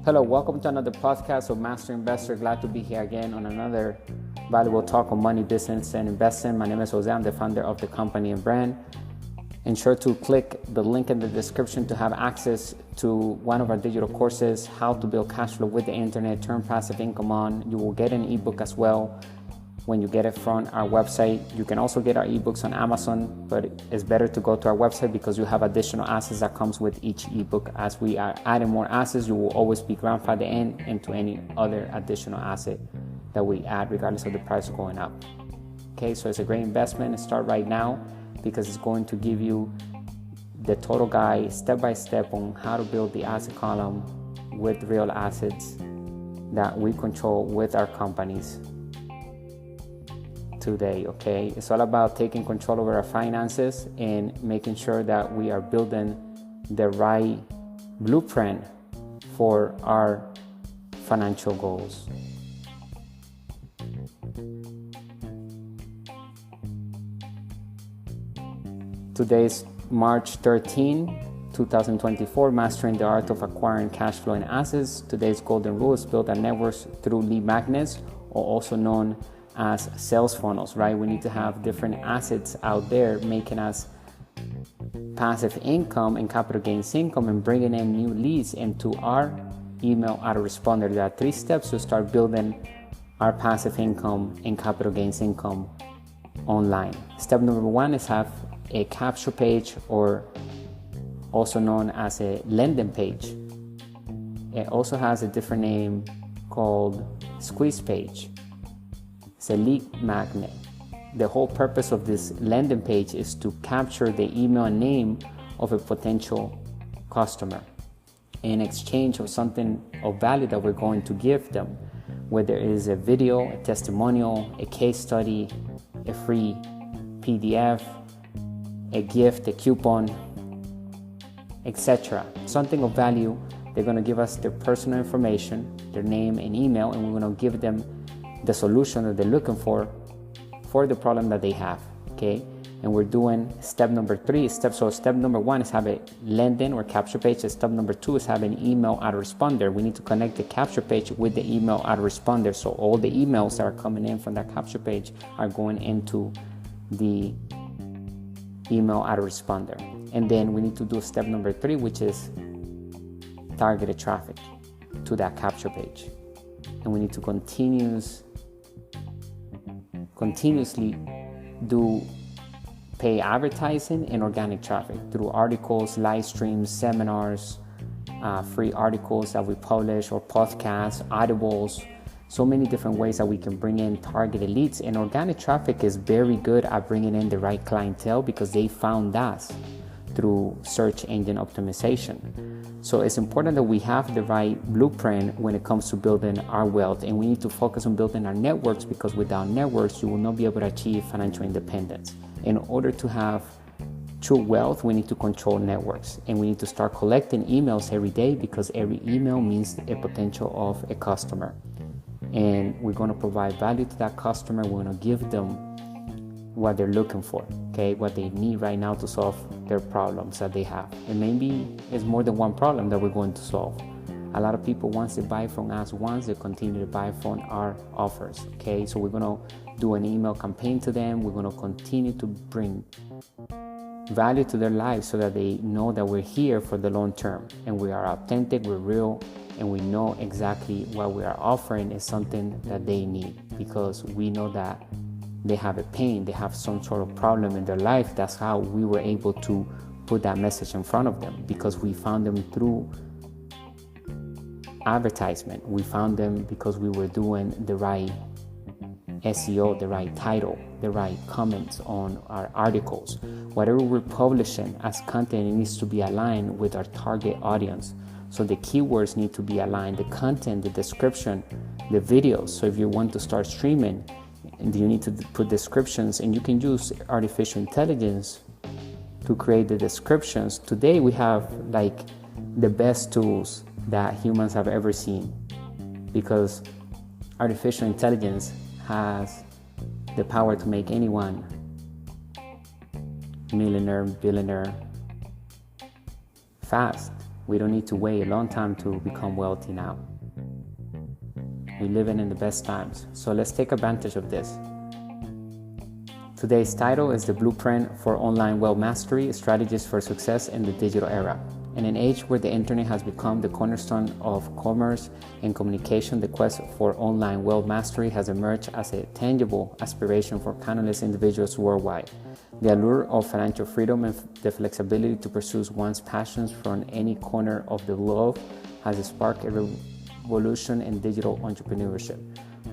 Hello, welcome to another podcast of Master Investor. Glad to be here again on another valuable talk on money, business, and investing. My name is Jose. I'm the founder of the company and brand. Ensure to click the link in the description to have access to one of our digital courses, How to Build Cash Flow with the Internet, Turn Passive Income On. You will get an ebook as well when you get it from our website. You can also get our ebooks on Amazon, but it's better to go to our website because you have additional assets that comes with each ebook. As we are adding more assets, you will always be grandfathered into any other additional asset that we add, regardless of the price going up. Okay, so it's a great investment. Start right now because it's going to give you the total guide, step by step, on how to build the asset column with real assets that we control with our companies today. Okay, it's all about taking control over our finances and making sure that we are building the right blueprint for our financial goals. Today's March 13, 2024, Mastering the Art of Acquiring Cash Flow and Assets. Today's golden rule is build a network through lead magnets, or also known as sales funnels, right? We need to have different assets out there making us passive income and capital gains income and bringing in new leads into our email autoresponder. There are 3 steps to start building our passive income and capital gains income online. Step number 1 is have a capture page, or also known as a landing page. It also has a different name called squeeze page. It's a lead magnet. The whole purpose of this landing page is to capture the email and name of a potential customer in exchange of something of value that we're going to give them, whether it is a video, a testimonial, a case study, a free PDF, a gift, a coupon, etc. Something of value. They're going to give us their personal information, their name and email, and we're going to give them the solution that they're looking for the problem that they have. Okay, and we're doing step number 3. So step number 1 is have a landing or capture page. Step number 2 is have an email autoresponder. We need to connect the capture page with the email autoresponder, so all the emails that are coming in from that capture page are going into the email autoresponder. And then we need to do step number 3, which is targeted traffic to that capture page. And we need to continuously do pay advertising and organic traffic through articles, live streams, seminars, free articles that we publish, or podcasts, audibles. So many different ways that we can bring in targeted leads. And organic traffic is very good at bringing in the right clientele because they found us through search engine optimization. So it's important that we have the right blueprint when it comes to building our wealth, and we need to focus on building our networks, because without networks you will not be able to achieve financial independence. In order to have true wealth, we need to control networks, and we need to start collecting emails every day, because every email means a potential of a customer, and we're going to provide value to that customer. We're going to give them what they're looking for, okay, what they need right now to solve their problems that they have. And maybe it's more than one problem that we're going to solve. A lot of people, once they buy from us once, they continue to buy from our offers. Okay, so we're going to do an email campaign to them. We're going to continue to bring value to their lives so that they know that we're here for the long term, and we are authentic, we're real, and we know exactly what we are offering is something that they need, because we know that they have a pain, they have some sort of problem in their life. That's how we were able to put that message in front of them, because we found them through advertisement. We found them because we were doing the right SEO, the right title, the right comments on our articles. Whatever we're publishing as content, it needs to be aligned with our target audience. So the keywords need to be aligned, the content, the description, the videos. So if you want to start streaming, you need to put descriptions, and you can use artificial intelligence to create the descriptions. Today we have like the best tools that humans have ever seen, because artificial intelligence has the power to make anyone millionaire, billionaire fast. We don't need to wait a long time to become wealthy now. We're living in the best times. So let's take advantage of this. Today's title is The Blueprint for Online Wealth Mastery, Strategies for Success in the Digital Era. In an age where the internet has become the cornerstone of commerce and communication, the quest for online wealth mastery has emerged as a tangible aspiration for countless individuals worldwide. The allure of financial freedom and the flexibility to pursue one's passions from any corner of the globe has sparked a revolution in digital entrepreneurship.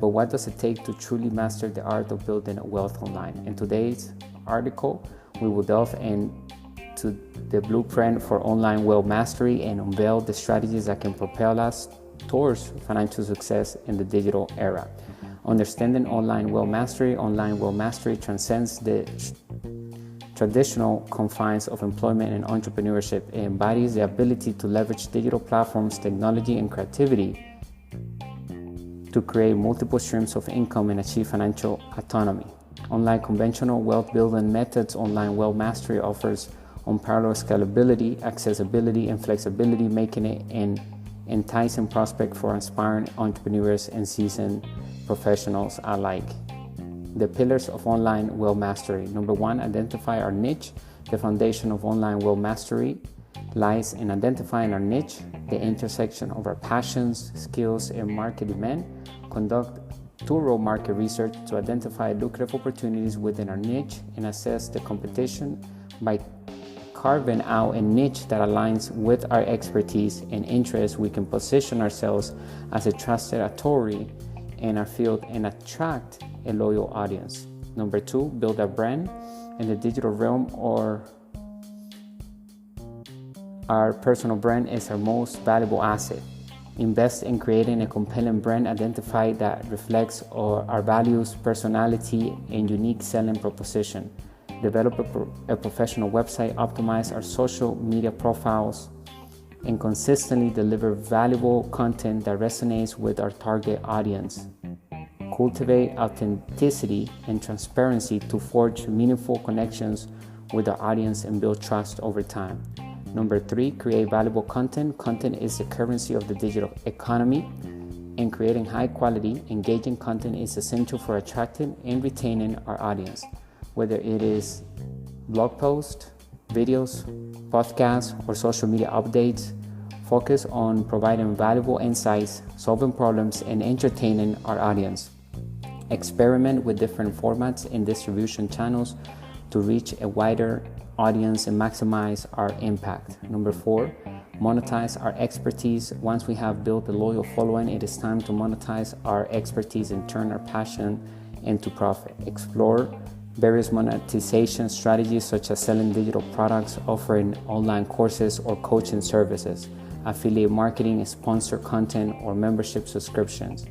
But what does it take to truly master the art of building wealth online? In today's article, we will delve into the blueprint for online wealth mastery and unveil the strategies that can propel us towards financial success in the digital era. Understanding online wealth mastery transcends the traditional confines of employment and entrepreneurship. It embodies the ability to leverage digital platforms, technology, and creativity to create multiple streams of income and achieve financial autonomy. Unlike conventional wealth building methods, online wealth mastery offers unparalleled scalability, accessibility, and flexibility, making it an enticing prospect for aspiring entrepreneurs and seasoned professionals alike. The pillars of online wealth mastery. Number one, identify our niche. The foundation of online wealth mastery lies in identifying our niche, the intersection of our passions, skills, and market demand. Conduct thorough market research to identify lucrative opportunities within our niche and assess the competition. By carving out a niche that aligns with our expertise and interests, we can position ourselves as a trusted authority in our field and attract a loyal audience. Number two, build a brand. In the digital realm, or our personal brand is our most valuable asset. Invest in creating a compelling brand identified that reflects our values, personality, and unique selling proposition. Develop a professional website, optimize our social media profiles, and consistently deliver valuable content that resonates with our target audience. Cultivate authenticity and transparency to forge meaningful connections with our audience and build trust over time. Number three, create valuable content. Content is the currency of the digital economy, and creating high-quality, engaging content is essential for attracting and retaining our audience. Whether it is blog posts, videos, podcasts, or social media updates, focus on providing valuable insights, solving problems, and entertaining our audience. Experiment with different formats and distribution channels to reach a wider audience and maximize our impact. Number four, monetize our expertise. Once we have built a loyal following, it is time to monetize our expertise and turn our passion into profit. Explore various monetization strategies such as selling digital products, offering online courses or coaching services, affiliate marketing, sponsored content, or membership subscriptions.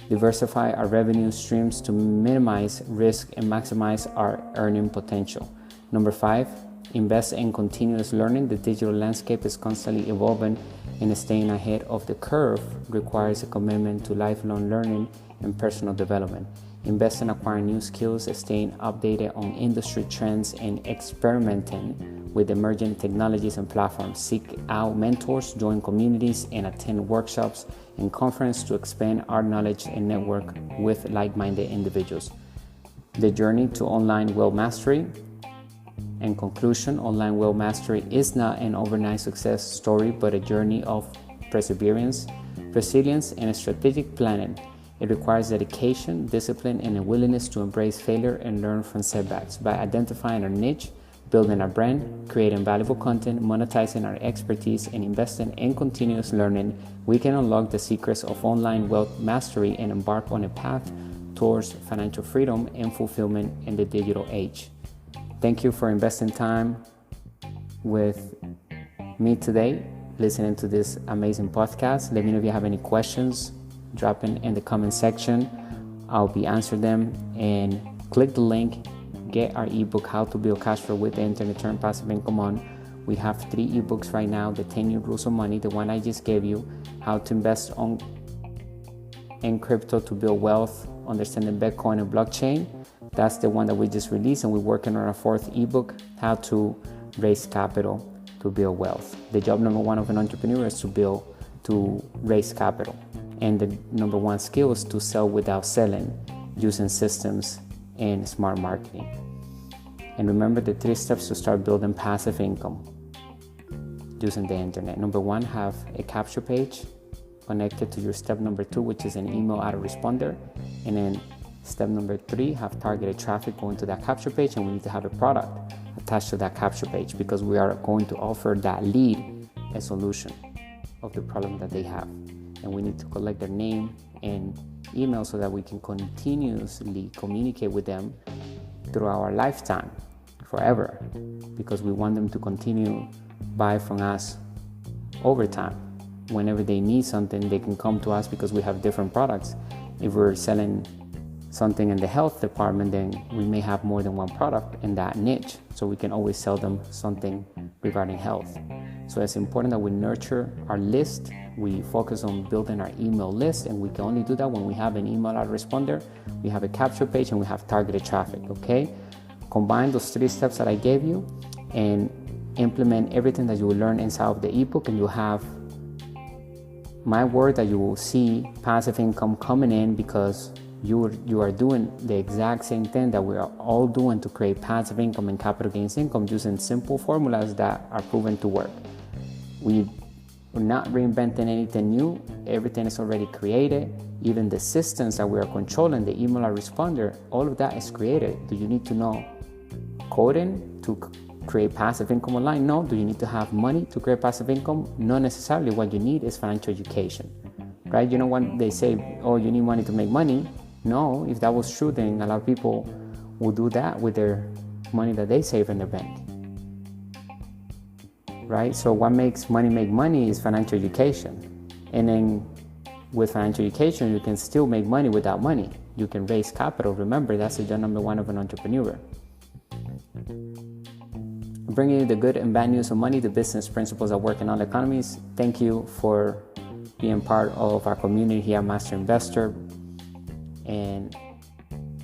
Diversify our revenue streams to minimize risk and maximize our earning potential. Number five, invest in continuous learning. The digital landscape is constantly evolving, and staying ahead of the curve requires a commitment to lifelong learning and personal development. Invest in acquiring new skills, staying updated on industry trends, and experimenting with emerging technologies and platforms. Seek out mentors, join communities, and attend workshops and conferences to expand our knowledge and network with like-minded individuals. The journey to online wealth mastery. In conclusion, online wealth mastery is not an overnight success story, but a journey of perseverance, resilience, and strategic planning. It requires dedication, discipline, and a willingness to embrace failure and learn from setbacks. By identifying our niche, building our brand, creating valuable content, monetizing our expertise, and investing in continuous learning, we can unlock the secrets of online wealth mastery and embark on a path towards financial freedom and fulfillment in the digital age. Thank you for investing time with me today, listening to this amazing podcast. Let me know if you have any questions. Drop in the comment section. I'll be answering them, and click the link. Get our ebook, How to Build Cash Flow with the Internet, Turn Passive Income On. We have 3 ebooks right now: the 10 New Rules of Money, the one I just gave you, How to Invest in Crypto to Build Wealth, Understanding Bitcoin and Blockchain. That's the one that we just released, and we're working on our 4th ebook, How to Raise Capital to to build wealth. The job number one of an entrepreneur is to raise capital. And the number one skill is to sell without selling, using systems and smart marketing. And remember the 3 steps to start building passive income using the internet. Number 1, have a capture page connected to your step number 2, which is an email autoresponder. And then step number 3, have targeted traffic going to that capture page, and we need to have a product attached to that capture page because we are going to offer that lead a solution of the problem that they have. And we need to collect their name and email so that we can continuously communicate with them throughout our lifetime, forever, because we want them to continue buy from us over time. Whenever they need something, they can come to us because we have different products. If we're selling something in the health department, then we may have more than one product in that niche, so we can always sell them something regarding health. So it's important that we nurture our list. We focus on building our email list, and we can only do that when we have an email autoresponder, we have a capture page, and we have targeted traffic, okay? Combine those 3 steps that I gave you and implement everything that you will learn inside of the ebook, and you'll have my word that you will see passive income coming in, because you are doing the exact same thing that we are all doing to create passive income and capital gains income using simple formulas that are proven to work. We're not reinventing anything new. Everything is already created. Even the systems that we are controlling, the email responder, all of that is created. Do you need to know coding to create passive income online? No. Do you need to have money to create passive income? Not necessarily. What you need is financial education, right? You know when they say, oh, you need money to make money? No. If that was true, then a lot of people will do that with their money that they save in their bank, right? So what makes money make money is financial education. And then with financial education, you can still make money without money. You can raise capital. Remember, that's the job number 1 of an entrepreneur. Bringing you the good and bad news of money, the business principles that work in all economies. Thank you for being part of our community here at Master Investor and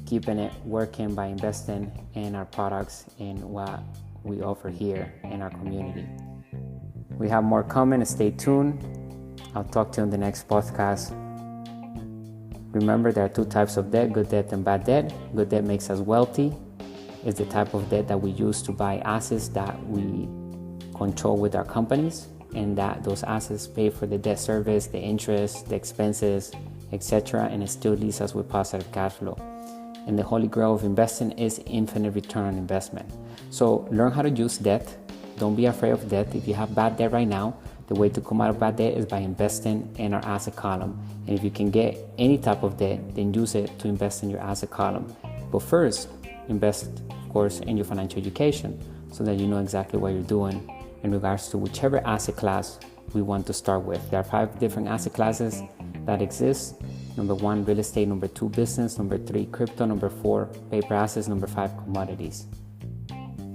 keeping it working by investing in our products and what we offer here in our community. We have more coming. Stay tuned. I'll talk to you in the next podcast. Remember, there are 2 types of debt, good debt and bad debt. Good debt makes us wealthy. It's the type of debt that we use to buy assets that we control with our companies, and that those assets pay for the debt service, the interest, the expenses, etc., and it still leaves us with positive cash flow. And the holy grail of investing is infinite return on investment. So learn how to use debt. Don't be afraid of debt. If you have bad debt right now, the way to come out of bad debt is by investing in our asset column. And if you can get any type of debt, then use it to invest in your asset column. But first, invest, of course, in your financial education so that you know exactly what you're doing in regards to whichever asset class we want to start with. There are 5 different asset classes that exist. Number 1, real estate. Number 2, business. Number 3, crypto. Number 4, paper assets. Number 5, commodities.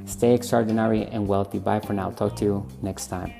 Stay extraordinary and wealthy. Bye for now. Talk to you next time.